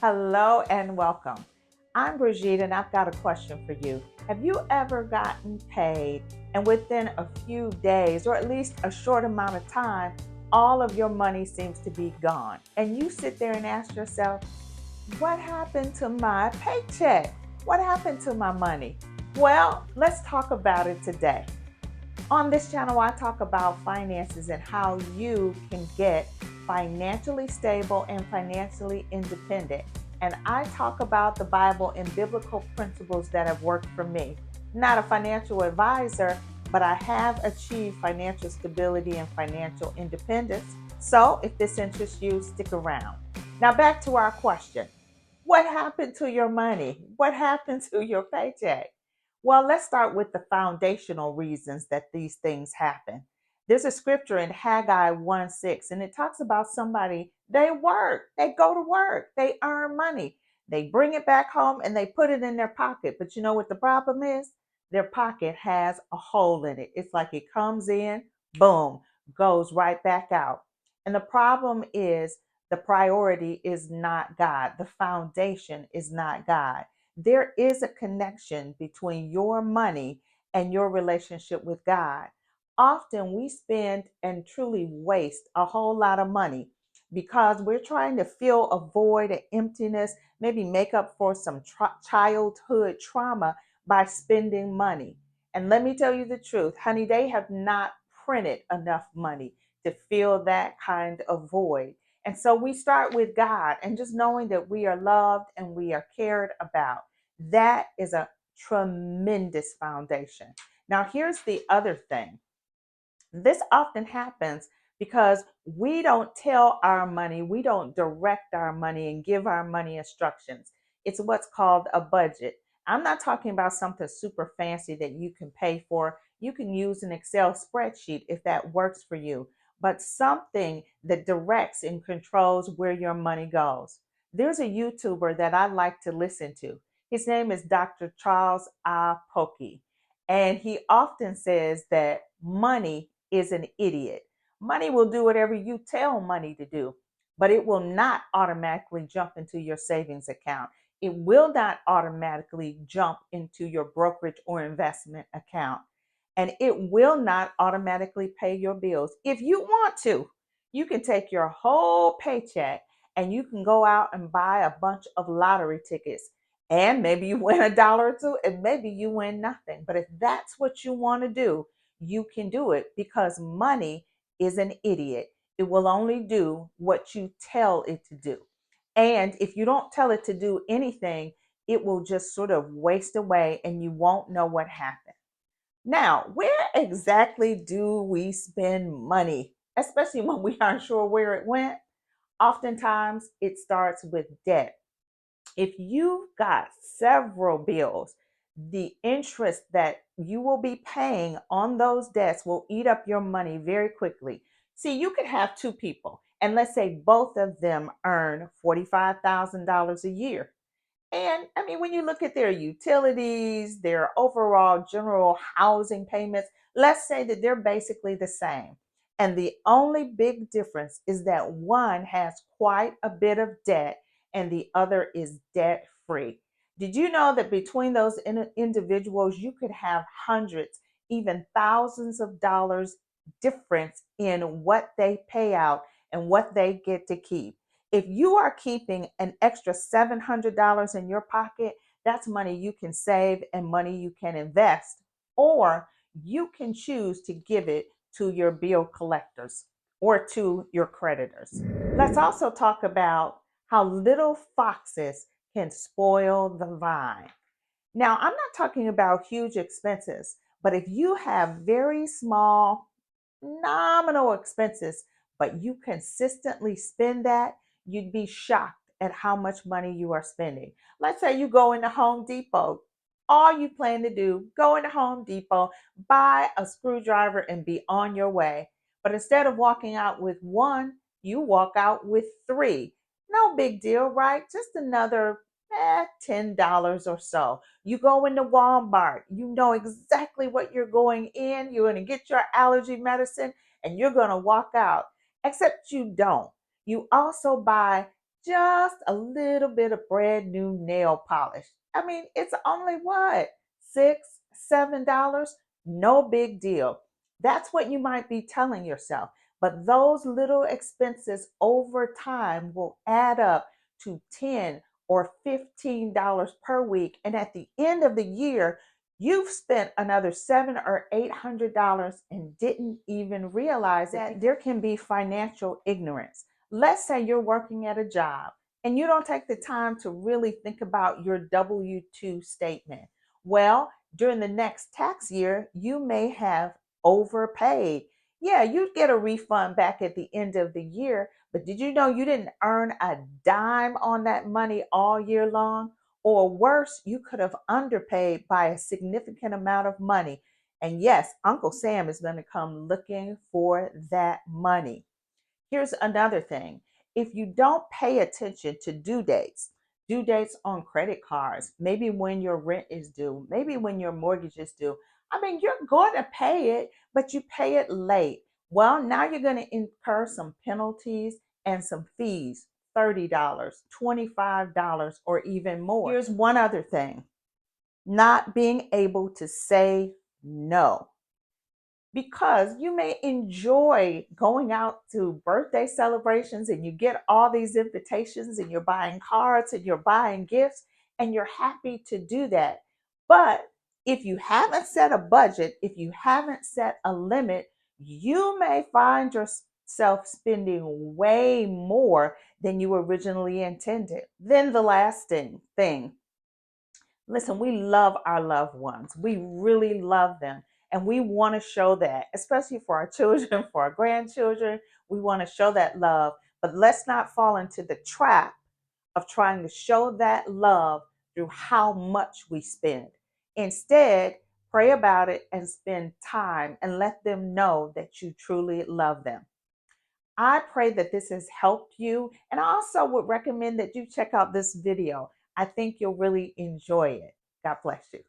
Hello and welcome. I'm Brigitte and I've got a question for you. Have you ever gotten paid and within a few days or at least a short amount of time, all of your money seems to be gone? And you sit there and ask yourself, what happened to my paycheck? What happened to my money? Well, let's talk about it today. On this channel, I talk about finances and how you can get financially stable and financially independent. And I talk about the Bible and biblical principles that have worked for me. Not a financial advisor, but I have achieved financial stability and financial independence. So if this interests you, stick around. Now, back to our question. What happened to your money? What happened to your paycheck? Well, let's start with the foundational reasons that these things happen. There's a scripture in Haggai 1:6, and it talks about somebody, they work, they go to work, they earn money, they bring it back home and they put it in their pocket. But you know what the problem is? Their pocket has a hole in it. It's like it comes in, boom, goes right back out. And the problem is the priority is not God, the foundation is not God. There is a connection between your money and your relationship with God. Often we spend and truly waste a whole lot of money because we're trying to fill a void, an emptiness, maybe make up for some childhood trauma by spending money. And let me tell you the truth, honey, they have not printed enough money to fill that kind of void. And so we start with God and just knowing that we are loved and we are cared about. That is a tremendous foundation. Now, here's the other thing. This often happens because we don't tell our money, we don't direct our money and give our money instructions. It's what's called a budget. I'm not talking about something super fancy that you can pay for. You can use an Excel spreadsheet if that works for you, but something that directs and controls where your money goes. There's a YouTuber that I like to listen to. His name is Dr. Charles Apoki, and he often says that money is an idiot. Money will do whatever you tell money to do, but it will not automatically jump into your savings account. It will not automatically jump into your brokerage or investment account. And it will not automatically pay your bills. If you want to, you can take your whole paycheck and you can go out and buy a bunch of lottery tickets. And maybe you win a dollar or two, and maybe you win nothing. But if that's what you want to do, you can do it because money is an idiot. It will only do what you tell it to do. And if you don't tell it to do anything, it will just sort of waste away and you won't know what happened. Now, where exactly do we spend money, especially when we aren't sure where it went? Oftentimes, it starts with debt. If you've got several bills, the interest that you will be paying on those debts will eat up your money very quickly. See, you could have two people, and let's say both of them earn $45,000 a year. And I mean, when you look at their utilities, their overall general housing payments, let's say that they're basically the same. And the only big difference is that one has quite a bit of debt and the other is debt free. Did you know that between those individuals, you could have hundreds, even thousands of dollars difference in what they pay out and what they get to keep? If you are keeping an extra $700 in your pocket, that's money you can save and money you can invest, or you can choose to give it to your bill collectors or to your creditors. Let's also talk about how little foxes can spoil the vine. Now, I'm not talking about huge expenses, but if you have very small, nominal expenses, but you consistently spend that, you'd be shocked at how much money you are spending. Let's say you go into Home Depot. All you plan to do, go into Home Depot, buy a screwdriver, and be on your way. But instead of walking out with one, you walk out with three. No big deal, right? Just another $10 or so. You go into Walmart, you know exactly what you're going in. You're going to get your allergy medicine and you're going to walk out, except you don't. You also buy just a little bit of brand new nail polish. I mean, it's only what, $6, $7? No big deal. That's what you might be telling yourself. But those little expenses over time will add up to 10 or $15 per week. And at the end of the year, you've spent another $700 or $800 and didn't even realize that there can be financial ignorance. Let's say you're working at a job and you don't take the time to really think about your W 2 statement. Well, during the next tax year, you may have overpaid. Yeah, you'd get a refund back at the end of the year, but did you know you didn't earn a dime on that money all year long? Or worse, you could have underpaid by a significant amount of money. And yes, Uncle Sam is going to come looking for that money. Here's another thing. If you don't pay attention to due dates on credit cards, maybe when your rent is due, maybe when your mortgage is due, I mean, you're going to pay it, but you pay it late. Well, now you're going to incur some penalties and some fees, $30, $25, or even more. Here's one other thing, not being able to say no, because you may enjoy going out to birthday celebrations and you get all these invitations and you're buying cards and you're buying gifts and you're happy to do that. But if you haven't set a budget, if you haven't set a limit, you may find yourself spending way more than you originally intended. Then the last thing, listen, we love our loved ones. We really love them. And we want to show that, especially for our children, for our grandchildren. We want to show that love. But let's not fall into the trap of trying to show that love through how much we spend. Instead, pray about it and spend time and let them know that you truly love them. I pray that this has helped you. And I also would recommend that you check out this video. I think you'll really enjoy it. God bless you.